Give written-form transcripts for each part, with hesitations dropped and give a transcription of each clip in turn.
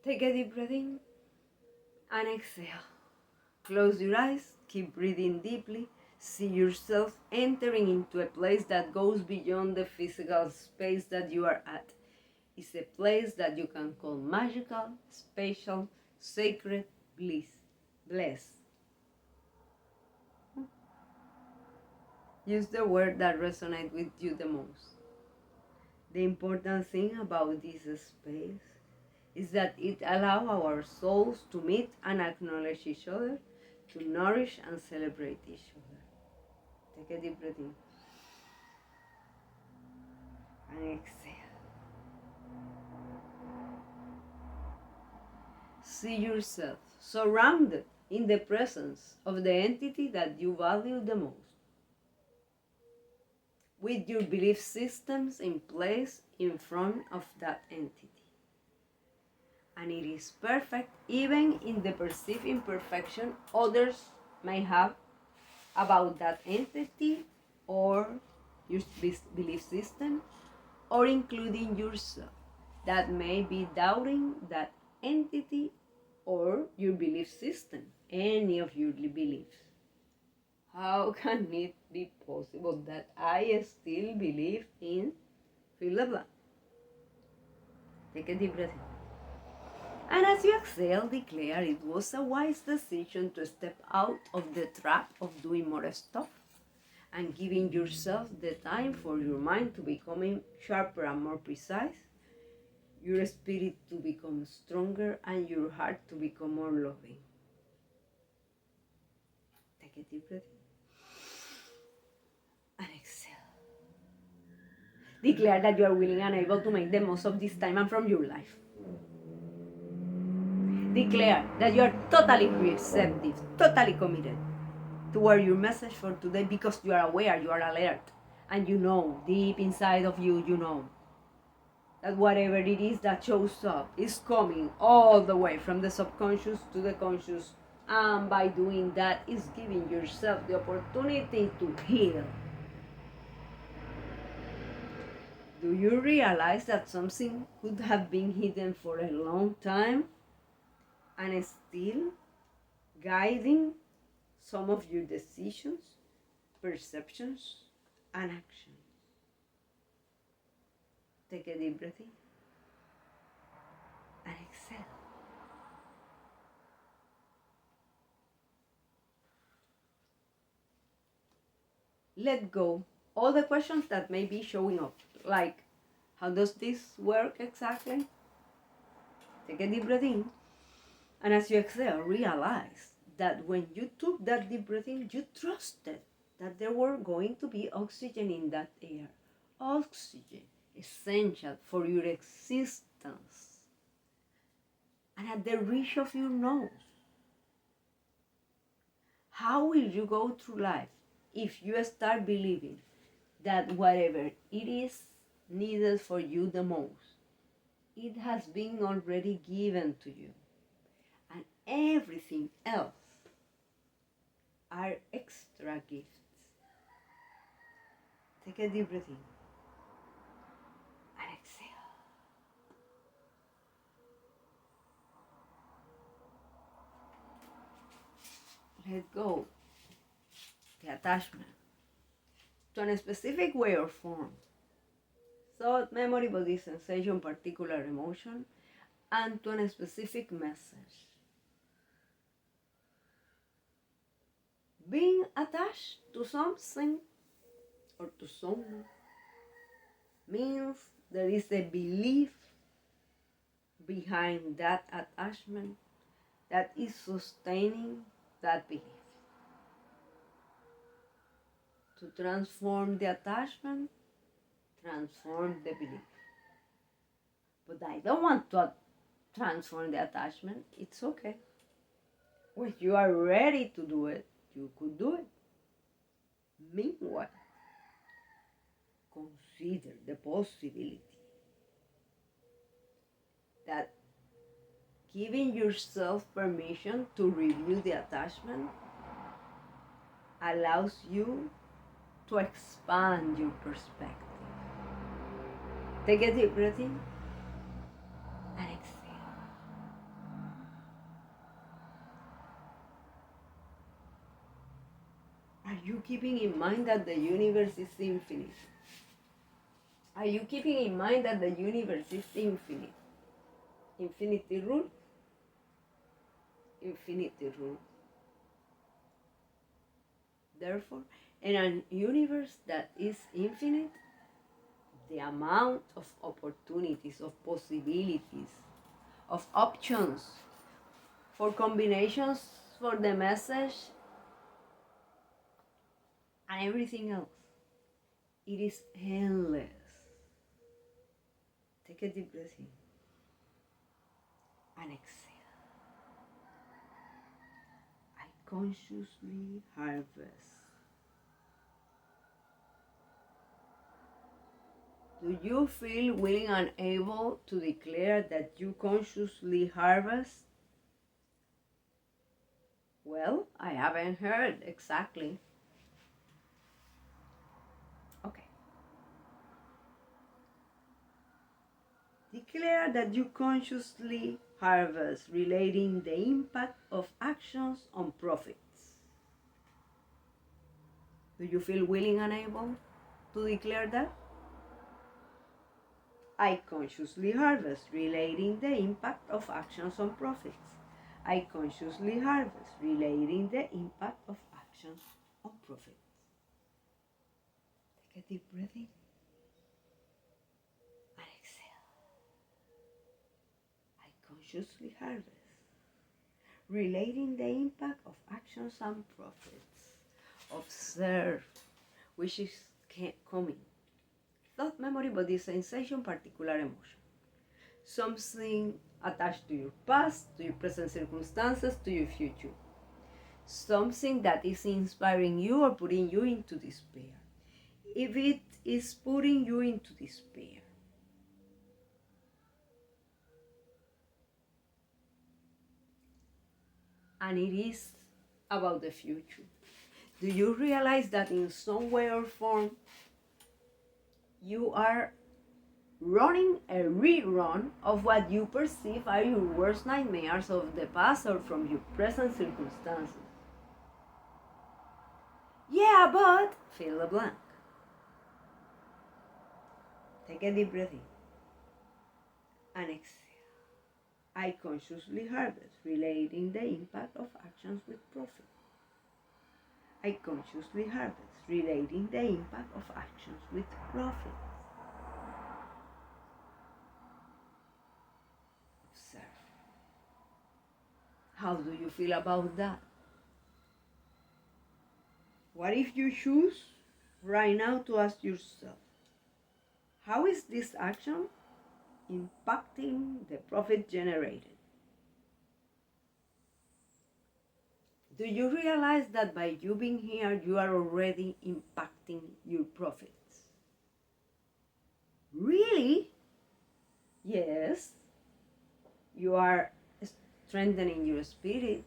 Take a deep breath in and exhale. Close your eyes, keep breathing deeply. See yourself entering into a place that goes beyond the physical space that you are at. It's a place that you can call magical, special, sacred, blessed. Use the word that resonates with you the most. The important thing about this space is that it allows our souls to meet and acknowledge each other, to nourish and celebrate each other. Take a deep breath in and exhale. See yourself surrounded in the presence of the entity that you value the most, with your belief systems in place in front of that entity. And it is perfect even in the perceived imperfection others may have about that entity or your belief system, or including yourself that may be doubting that entity or your belief system, any of your beliefs. How can it be possible that I still believe in fill the blank? Take a deep breath in. And as you exhale, declare it was a wise decision to step out of the trap of doing more stuff and giving yourself the time for your mind to become sharper and more precise, your spirit to become stronger, and your heart to become more loving. Take a deep breath and exhale. Declare that you are willing and able to make the most of this time and from your life. Declare that you are totally receptive, totally committed toward your message for today, because you are aware, you are alert, and you know, deep inside of you, you know that whatever it is that shows up is coming all the way from the subconscious to the conscious, and by doing that is giving yourself the opportunity to heal. Do you realize that something could have been hidden for a long time and still guiding some of your decisions, perceptions, and actions? Take a deep breath in and exhale. Let go all the questions that may be showing up, like, how does this work exactly? Take a deep breath in, and as you exhale, realize that when you took that deep breath in, you trusted that there were going to be oxygen in that air. Oxygen, essential for your existence, and at the reach of your nose. How will you go through life if you start believing that whatever it is needed for you the most, it has been already given to you, and everything else are extra gifts? Take a deep breath in and exhale. Let go the attachment to a specific way or form, thought, memory, body, sensation, particular emotion, and to a specific message. Being attached to something or to someone means there is a belief behind that attachment that is sustaining that belief. To transform the attachment, transform the belief. But I don't want to transform the attachment. It's okay. When you are ready to do it, you could do it. Meanwhile, consider the possibility that giving yourself permission to review the attachment allows you to expand your perspective. Take a deep breath in and exhale. Are you keeping in mind that the universe is infinite? Are you keeping in mind that the universe is infinite? Infinity rule? Infinity rule. Therefore, in a universe that is infinite, the amount of opportunities, of possibilities, of options for combinations for the message and everything else, it is endless. Take a deep breath in and exhale. I consciously harvest. Do you feel willing and able to declare that you consciously harvest? Well, I haven't heard exactly. Okay. Declare that you consciously harvest, relating the impact of actions on profits. Do you feel willing and able to declare that? I consciously harvest, relating the impact of actions on profits. I consciously harvest, relating the impact of actions on profits. Take a deep breath in and exhale. I consciously harvest, relating the impact of actions and profits. Observe which is coming. Not memory, but the sensation, particular emotion. Something attached to your past, to your present circumstances, to your future. Something that is inspiring you or putting you into despair. If it is putting you into despair, and it is about the future, do you realize that in some way or form you are running a rerun of what you perceive are your worst nightmares of the past or from your present circumstances? Yeah, but fill the blank. Take a deep breath in and exhale. I consciously harvest, relating the impact of actions with profit. I consciously harvest, relating the impact of actions with profit. Observe. How do you feel about that? What if you choose right now to ask yourself, how is this action impacting the profit generated? Do you realize that by you being here, you are already impacting your profits? Really? Yes. You are strengthening your spirit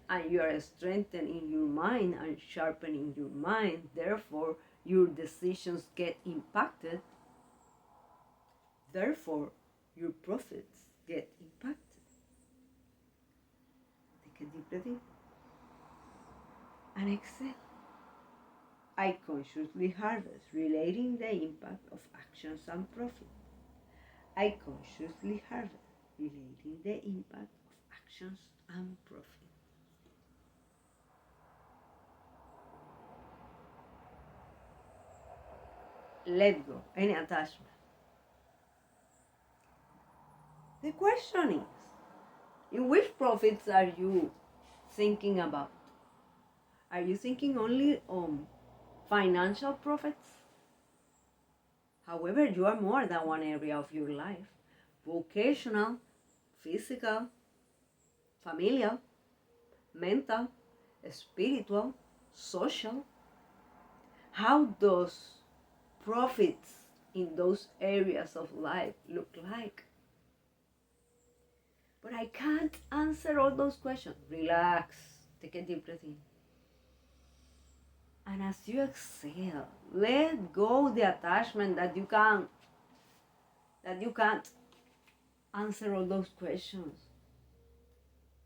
and you are strengthening your mind and sharpening your mind. Therefore, your decisions get impacted. Therefore, your profits get impacted. Take a deep breath in and exhale. I consciously harvest, relating the impact of actions and profit. I consciously harvest, relating the impact of actions and profit. Let go any attachment. The question is, in which profits are you thinking about? Are you thinking only on financial profits? However, you are more than one area of your life: vocational, physical, familial, mental, spiritual, social. How does profits in those areas of life look like? But I can't answer all those questions. Relax. Take a deep breath in. And as you exhale, let go the attachment that you can't answer all those questions.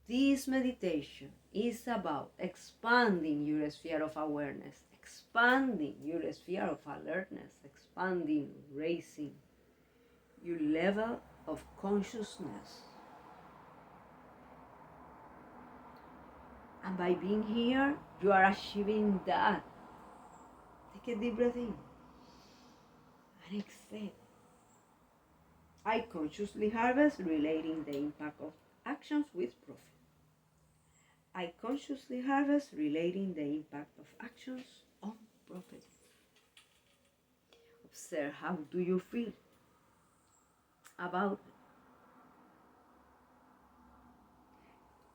This meditation is about expanding your sphere of awareness, expanding your sphere of alertness, expanding, raising your level of consciousness. And by being here, you are achieving that. Take a deep breath in and exhale. I consciously harvest relating the impact of actions with profit. I consciously harvest relating the impact of actions on profit. Observe, how do you feel about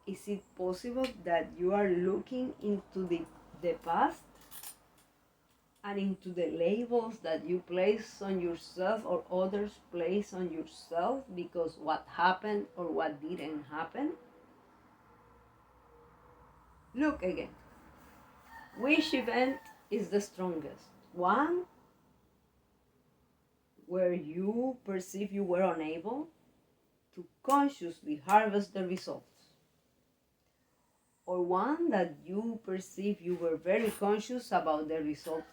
it? Is it possible that you are looking into the past and into the labels that you place on yourself or others place on yourself because what happened or what didn't happen? Look again. Which event is the strongest? One where you perceive you were unable to consciously harvest the results, or one that you perceive you were very conscious about the results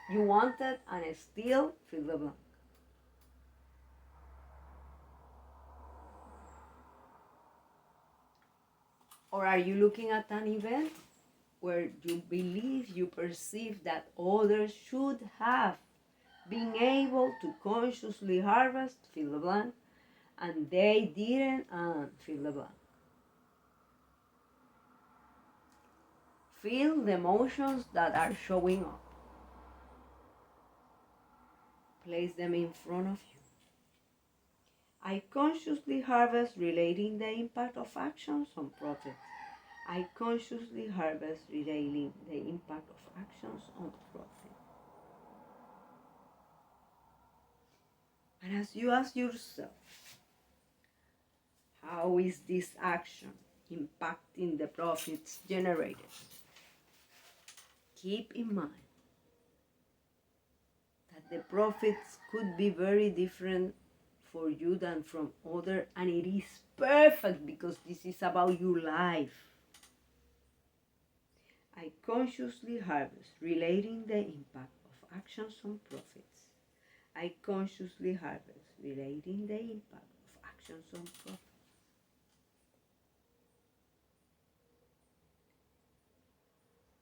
you wanted and still fill the blank. Or are you looking at an event where you believe, you perceive that others should have been able to consciously harvest, fill the blank, and they didn't, and fill the blank? Feel the emotions that are showing up. Place them in front of you. I consciously harvest relating the impact of actions on profits. I consciously harvest relating the impact of actions on profit. And as you ask yourself, how is this action impacting the profits generated? Keep in mind that the profits could be very different for you than from others, and it is perfect because this is about your life. I consciously harvest relating the impact of actions on profits. I consciously harvest relating the impact of actions on profits.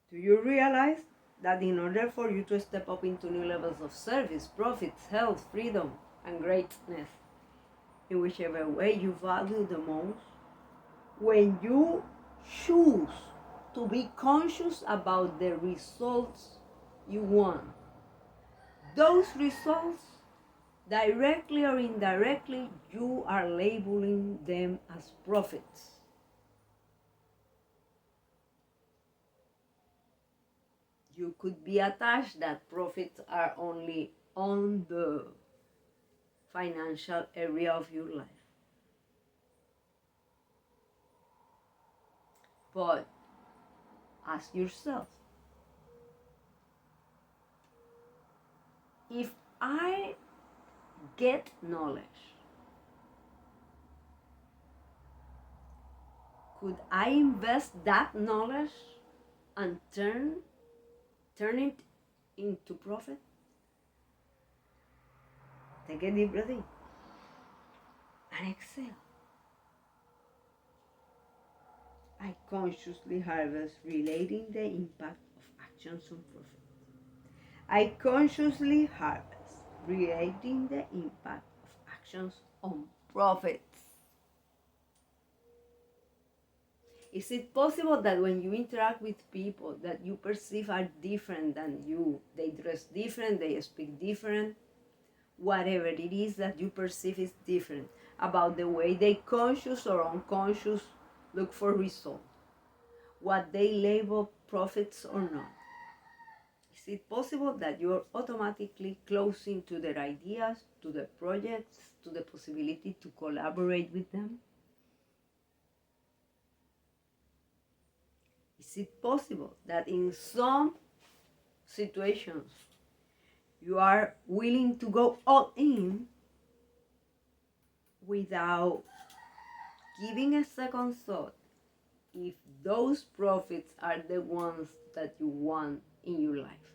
Do you realize that in order for you to step up into new levels of service, profits, health, freedom, and greatness, in whichever way you value the most, when you choose to be conscious about the results you want, those results, directly or indirectly, you are labeling them as profits. You could be attached that profits are only on the financial area of your life. But ask yourself, if I get knowledge, could I invest that knowledge and turn it into profit? Take a deep breath in and exhale. I consciously harvest relating the impact of actions on profit. I consciously harvest relating the impact of actions on profits. Is it possible that when you interact with people that you perceive are different than you, they dress different, they speak different, whatever it is that you perceive is different about the way they conscious or unconscious look for results, what they label profits or not? Is it possible that you're automatically closing to their ideas, to their projects, to the possibility to collaborate with them? Is it possible that in some situations you are willing to go all in without giving a second thought if those profits are the ones that you want in your life?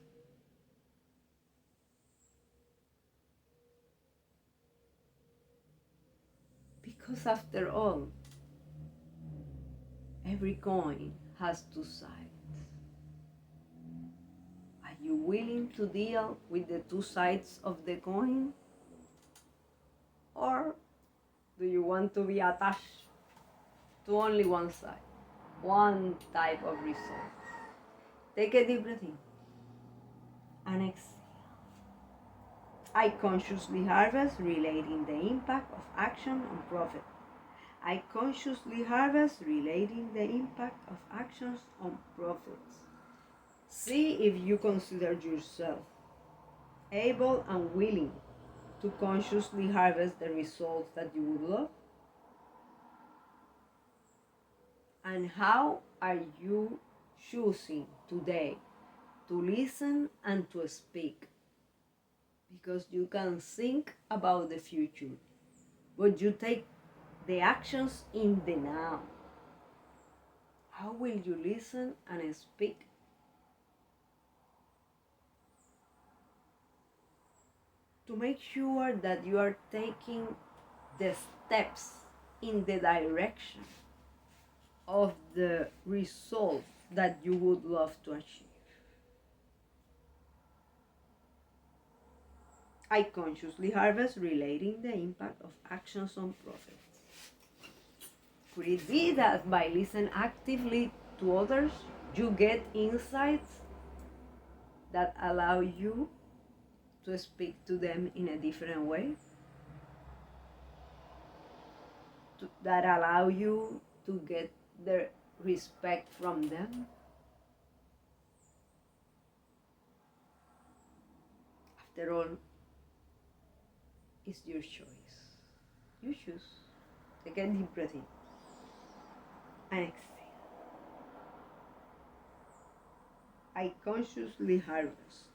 Because after all, every coin has two sides. Are you willing to deal with the two sides of the coin? Or do you want to be attached to only one side, one type of result? Take a deep breath in and exhale. I consciously harvest, relating the impact of action on profit. I consciously harvest, relating the impact of actions on profits. See if you consider yourself able and willing to consciously harvest the results that you would love. And how are you choosing today to listen and to speak? Because you can think about the future, but you take the actions in the now. How will you listen and speak? To make sure that you are taking the steps in the direction of the result that you would love to achieve. I consciously harvest, relating the impact of actions on profits. Could it be that by listening actively to others, you get insights that allow you to speak to them in a different way? That allow you to get the respect from them? After all, it's your choice. You choose. Take a deep breath in and exhale. I consciously harvest,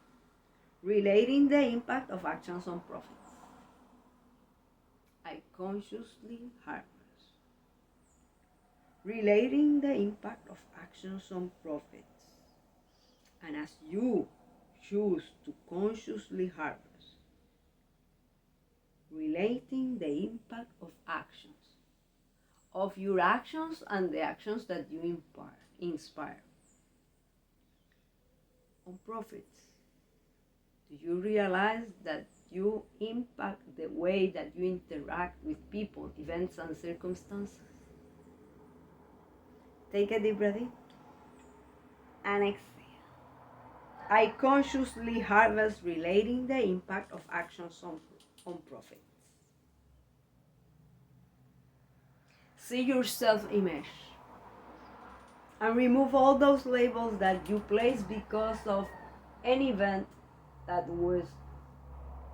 relating the impact of actions on profits. I consciously harvest, relating the impact of actions on profits. And as you choose to consciously harvest, relating the impact of actions, of your actions and the actions that you inspire on profits. Do you realize that you impact the way that you interact with people, events, and circumstances? Take a deep breath in and exhale. I consciously harvest, relating the impact of actions on profits. See your self-image and remove all those labels that you place because of an event that was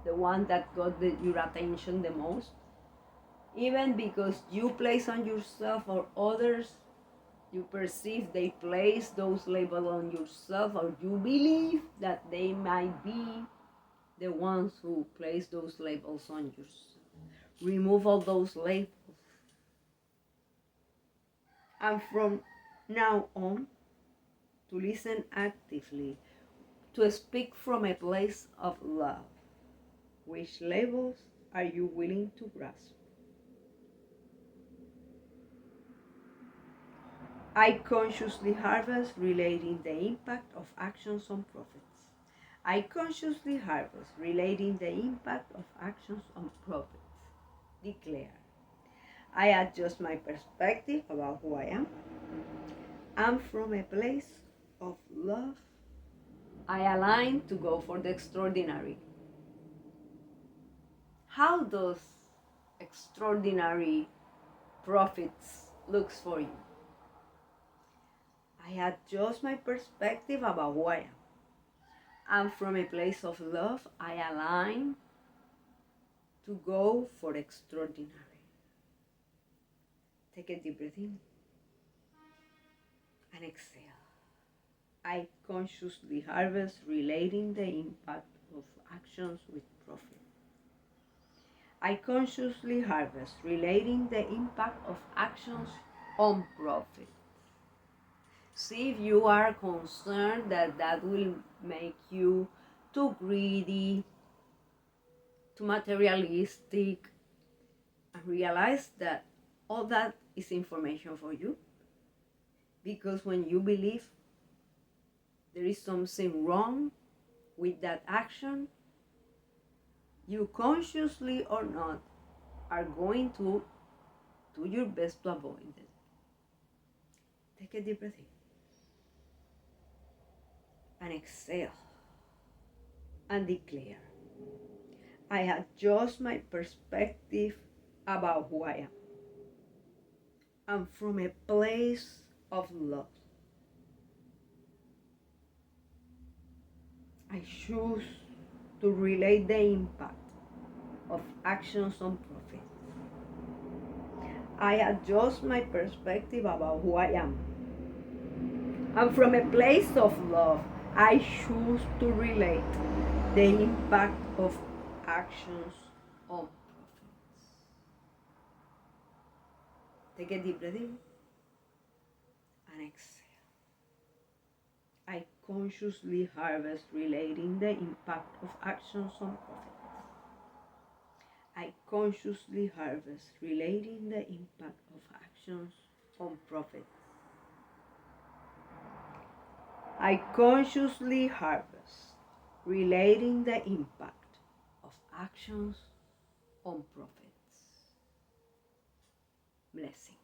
the one that got your attention the most. Even because you place on yourself or others, you perceive they place those labels on yourself, or you believe that they might be the ones who place those labels on yourself. Remove all those labels. And from now on, to listen actively, to speak from a place of love. Which labels are you willing to grasp? I consciously harvest, relating the impact of actions on profits. I consciously harvest, relating the impact of actions on profits. Declare. I adjust my perspective about who I am. And from a place of love, I align to go for the extraordinary. How does extraordinary profits looks for you? I adjust my perspective about who I am. And from a place of love, I align to go for extraordinary. Take a deep breath in and exhale. I consciously harvest, relating the impact of actions with profit. I consciously harvest, relating the impact of actions on profit. See if you are concerned that will make you too greedy, too materialistic, and realize that all that is information for you. Because when you believe there is something wrong with that action, you consciously or not are going to do your best to avoid it. Take a deep breath in and exhale and declare, I adjust my perspective about who I am. And from a place of love, I choose to relate the impact of actions on profit. I adjust my perspective about who I am. And from a place of love, I choose to relate the impact of actions on profits. Take a deep breath in and exhale. I consciously harvest relating the impact of actions on profits. I consciously harvest relating the impact of actions on profits. I consciously harvest relating the impact of actions on profits. Blessing.